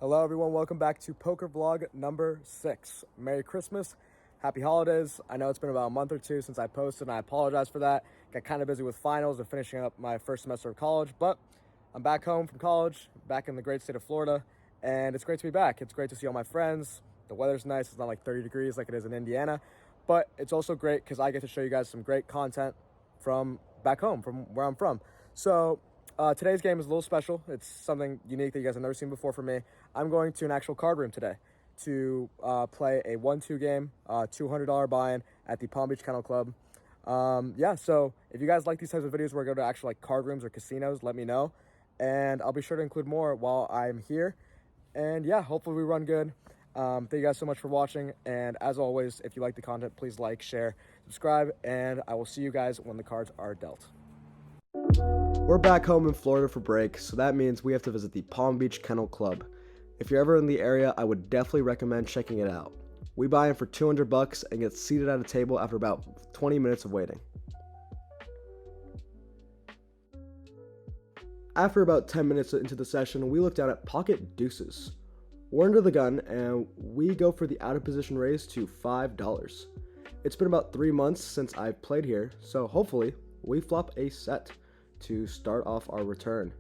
Hello everyone, welcome back to Poker Vlog number 6. Merry Christmas, Happy Holidays. I know it's been about a month or two since I posted and I apologize for that. Got kind of busy with finals and finishing up my first semester of college, but I'm back home from college, back in the great state of Florida, and it's great to be back. It's great to see all my friends. The weather's nice, it's not like 30 degrees like it is in Indiana, but it's also great because I get to show you guys some great content from back home, from where I'm from. So today's game is a little special. It's something unique that you guys have never seen before from me. I'm going to an actual card room today to play a 1-2 game, $200 buy-in at the Palm Beach Kennel Club. So if you guys like these types of videos where I go to actual like card rooms or casinos, let me know. And I'll be sure to include more while I'm here. And yeah, hopefully we run good. Thank you guys so much for watching. And as always, if you like the content, please like, share, subscribe, and I will see you guys when the cards are dealt. We're back home in Florida for break, so that means we have to visit the Palm Beach Kennel Club. If you're ever in the area, I would definitely recommend checking it out. We buy in for $200 and get seated at a table after about 20 minutes of waiting. After about 10 minutes into the session, we look down at pocket deuces. We're under the gun and we go for the out of position raise to $5. It's been about 3 months since I've played here, so hopefully we flop a set to start off our return.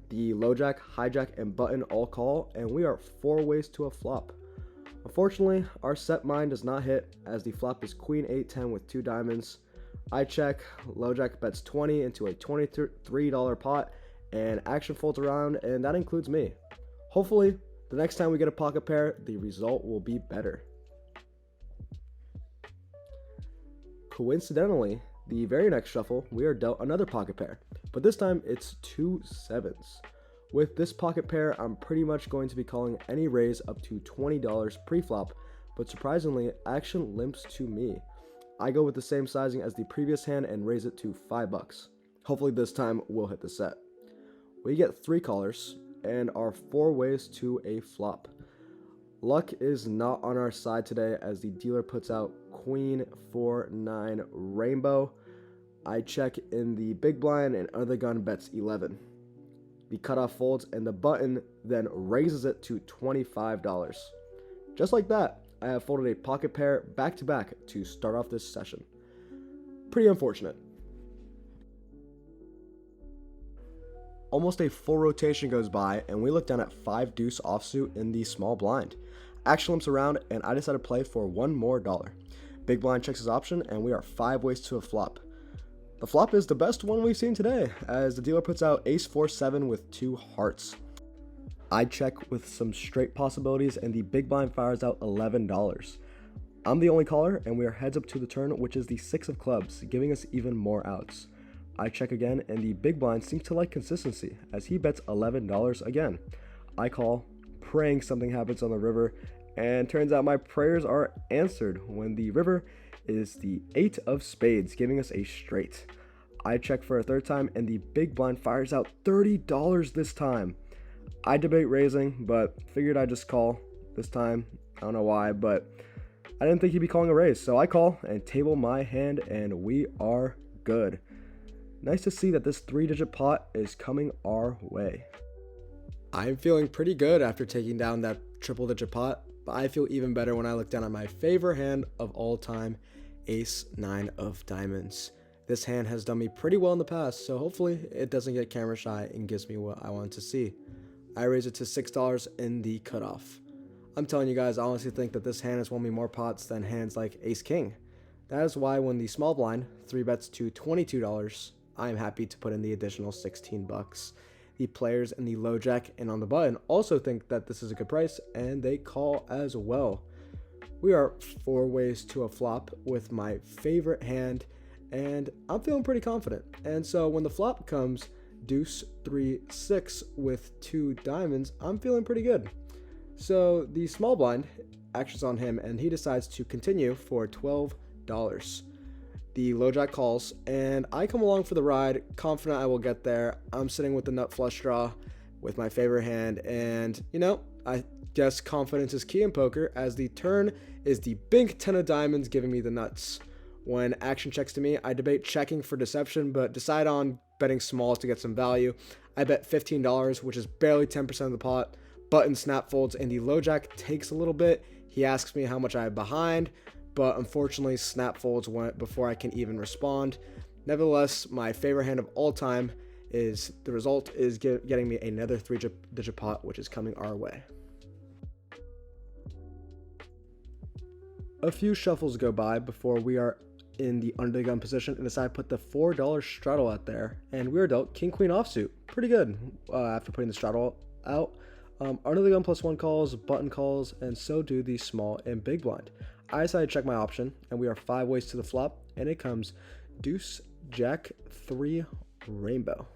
The low jack, hijack, and button all call, and we are 4 ways to a flop. Unfortunately, our set mine does not hit as the flop is queen 8-10 with 2 diamonds. I check, low jack bets 20 into a $23 pot, and action folds around, and that includes me. Hopefully, the next time we get a pocket pair, the result will be better. Coincidentally, the very next shuffle, we are dealt another pocket pair, but this time it's 2 sevens. With this pocket pair, I'm pretty much going to be calling any raise up to $20 pre-flop, but surprisingly, action limps to me. I go with the same sizing as the previous hand and raise it to $5. Hopefully this time we'll hit the set. We get 3 callers and are 4 ways to a flop. Luck is not on our side today as the dealer puts out queen 4-9 rainbow. I check in the big blind and under the gun bets 11. The cutoff folds and the button then raises it to $25. Just like that, I have folded a pocket pair back to back to start off this session. Pretty unfortunate. Almost a full rotation goes by and we look down at 5 deuce offsuit in the small blind. Action limps around and I decide to play for $1 more. Big blind checks his option and we are 5 ways to a flop. The flop is the best one we've seen today as the dealer puts out ace 4-7 with 2 hearts. I check with some straight possibilities and the big blind fires out $11. I'm the only caller and we are heads up to the turn, which is the 6 of clubs, giving us even more outs. I check again and the big blind seems to like consistency as he bets $11 again. I call, praying something happens on the river, and turns out my prayers are answered when the river is the 8 of spades, giving us a straight. I check for a third time and the big blind fires out $30 this time. I debate raising, but figured I'd just call this time. I don't know why, but I didn't think he'd be calling a raise, so I call and table my hand and we are good. Nice to see that this 3-digit pot is coming our way. I'm feeling pretty good after taking down that triple-digit pot, but I feel even better when I look down at my favorite hand of all time, ace 9 of diamonds. This hand has done me pretty well in the past, so hopefully it doesn't get camera shy and gives me what I want to see. I raise it to $6 in the cutoff. I'm telling you guys, I honestly think that this hand has won me more pots than hands like ace king. That is why when the small blind 3 bets to $22, I am happy to put in the additional $16. The players in the low jack and on the button also think that this is a good price and they call as well. We are 4 ways to a flop with my favorite hand and I'm feeling pretty confident. And so when the flop comes deuce 3-6 with 2 diamonds, I'm feeling pretty good. So the small blind actions on him and he decides to continue for $12. The low jack calls and I come along for the ride, confident I will get there. I'm sitting with the nut flush draw with my favorite hand and I guess confidence is key in poker as the turn is the big 10 of diamonds giving me the nuts. When action checks to me, I debate checking for deception but decide on betting smalls to get some value. I bet $15, which is barely 10% of the pot, Button snap folds and the low jack takes a little bit. He asks me how much I have behind, but unfortunately snap folds went before I can even respond. Nevertheless, my favorite hand of all time is the result is getting me another 3-digit pot, which is coming our way. A few shuffles go by before we are in the under the gun position and decide to put the $4 straddle out there, and we are dealt king queen offsuit. Pretty good after putting the straddle out. Under the gun +1 calls, button calls, and so do the small and big blind. I decided to check my option, and we are 5 ways to the flop, and it comes deuce, jack, 3, rainbow.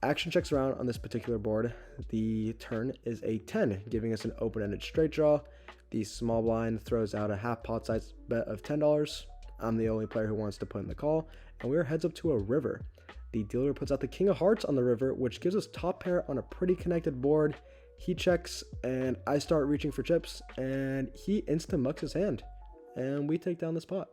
Action checks around on this particular board. The turn is a 10, giving us an open-ended straight draw. The small blind throws out a half pot size bet of $10. I'm the only player who wants to put in the call, and we are heads up to a river. The dealer puts out the king of hearts on the river, which gives us top pair on a pretty connected board. He checks, and I start reaching for chips, and he insta-mucks his hand, and we take down this pot.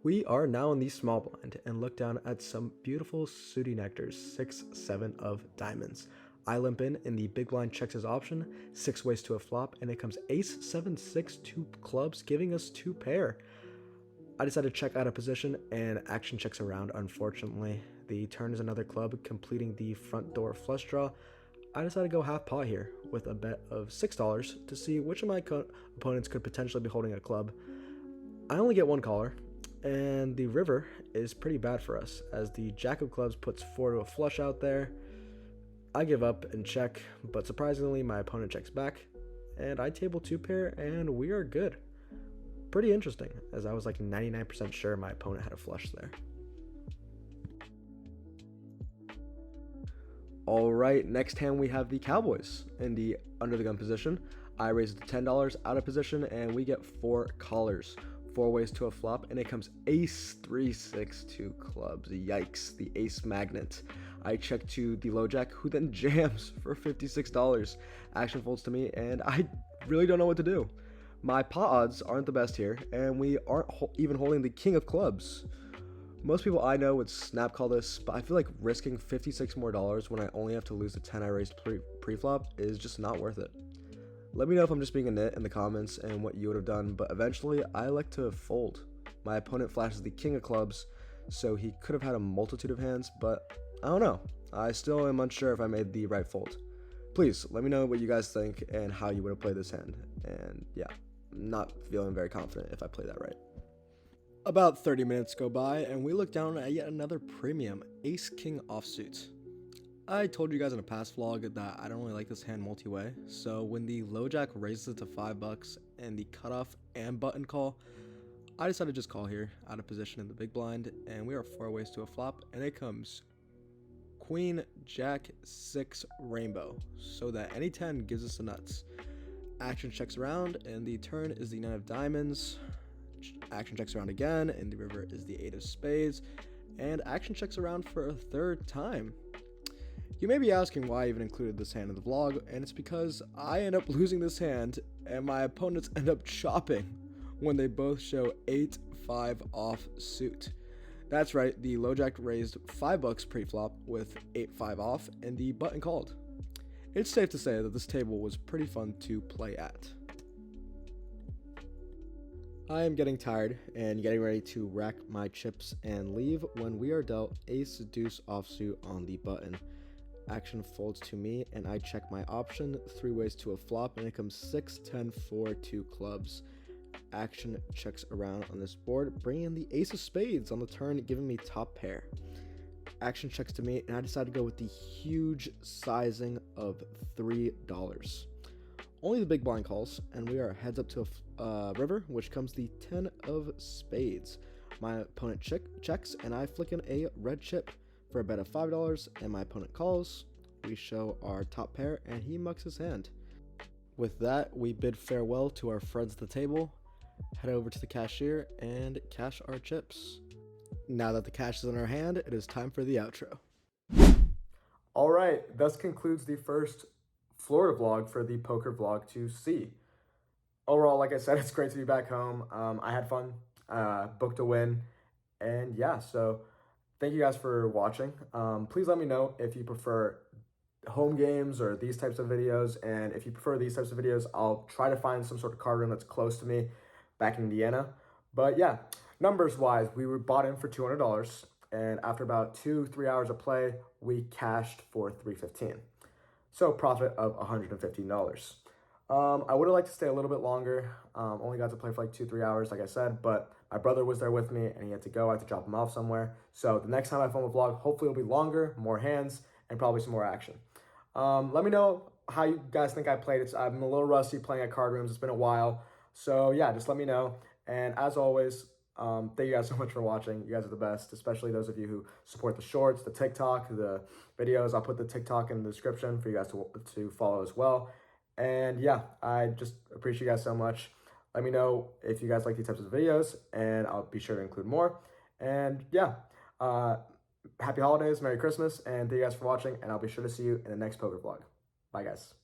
We are now in the small blind and look down at some beautiful suited nectars, 6, 7 of diamonds. I limp in the big blind checks his option, 6 ways to a flop, and it comes ace, 7, 6, 2 clubs, giving us 2 pair. I decide to check out of position, and action checks around. Unfortunately, the turn is another club, completing the front door flush draw. I decided to go half pot here with a bet of $6 to see which of my opponents could potentially be holding a club. I only get 1 caller, and the river is pretty bad for us as the jack of clubs puts 4 to a flush out there. I give up and check, but surprisingly my opponent checks back, and I table 2 pair, and we are good. Pretty interesting, as I was like 99% sure my opponent had a flush there. Alright, next hand we have the Cowboys in the under the gun position. I raise it to $10 out of position, and we get 4 callers. 4 ways to a flop, and it comes ace, 3, 6, 2 clubs. Yikes, the ace magnet. I check to the low jack, who then jams for $56. Action folds to me, and I really don't know what to do. My pot odds aren't the best here, and we aren't even holding the king of clubs. Most people I know would snap call this, but I feel like risking $56 more when I only have to lose the 10 I raised pre-flop is just not worth it. Let me know if I'm just being a nit in the comments and what you would have done, but eventually I like to fold. My opponent flashes the king of clubs, so he could have had a multitude of hands, but I don't know. I still am unsure if I made the right fold. Please let me know what you guys think and how you would have played this hand. And yeah, I'm not feeling very confident if I play that right. About 30 minutes go by, and we look down at yet another premium ace-king offsuit. I told you guys in a past vlog that I don't really like this hand multi-way, so when the low jack raises it to $5 and the cutoff and button call, I decided to just call here out of position in the big blind, and we are 4 ways to a flop, and it comes queen, jack, 6, rainbow, so that any 10 gives us the nuts. Action checks around, and the turn is the 9 of diamonds. Action checks around again, and the river is the 8 of spades, and action checks around for a 3rd time. You may be asking why I even included this hand in the vlog, and it's because I end up losing this hand, and my opponents end up chopping when they both show 8-5 off suit. That's right, the low jack raised $5 pre-flop with 8-5 off, and the button called. It's safe to say that this table was pretty fun to play at. I am getting tired and getting ready to rack my chips and leave when we are dealt ace deuce offsuit on the button. Action folds to me, and I check my option, 3 ways to a flop, and it comes 6, 10, 4, 2 clubs. Action checks around on this board, bringing in the ace of spades on the turn, giving me top pair. Action checks to me, and I decide to go with the huge sizing of $3. Only the big blind calls, and we are heads up to a river, which comes the 10 of spades. My opponent checks, and I flick in a red chip for a bet of $5, and my opponent calls. We show our top pair, and he mucks his hand. With that, we bid farewell to our friends at the table, head over to the cashier, and cash our chips. Now that the cash is in our hand, it is time for the outro. Alright, thus concludes the first Florida vlog for the poker vlog to see. Overall, like I said, it's great to be back home. I had fun, booked a win, and yeah, so thank you guys for watching. Please let me know if you prefer home games or these types of videos. And if you prefer these types of videos, I'll try to find some sort of card room that's close to me back in Indiana. But yeah, numbers wise, we were bought in for $200. And after about 2-3 hours of play, we cashed for $315. So profit of $115. I would have liked to stay a little bit longer. Only got to play for like 2-3 hours, like I said, but my brother was there with me and he had to go. I had to drop him off somewhere. So the next time I film a vlog, hopefully it'll be longer, more hands, and probably some more action. Let me know how you guys think I played. I'm a little rusty playing at card rooms. It's been a while. So yeah, just let me know. And as always, thank you guys so much for watching. You guys are the best, especially those of you who support the shorts, the TikTok, the videos. I'll put the TikTok in the description for you guys to follow as well. And yeah, I just appreciate you guys so much. Let me know if you guys like these types of videos, and I'll be sure to include more. And yeah, happy holidays, Merry Christmas, and thank you guys for watching, and I'll be sure to see you in the next poker vlog. Bye, guys.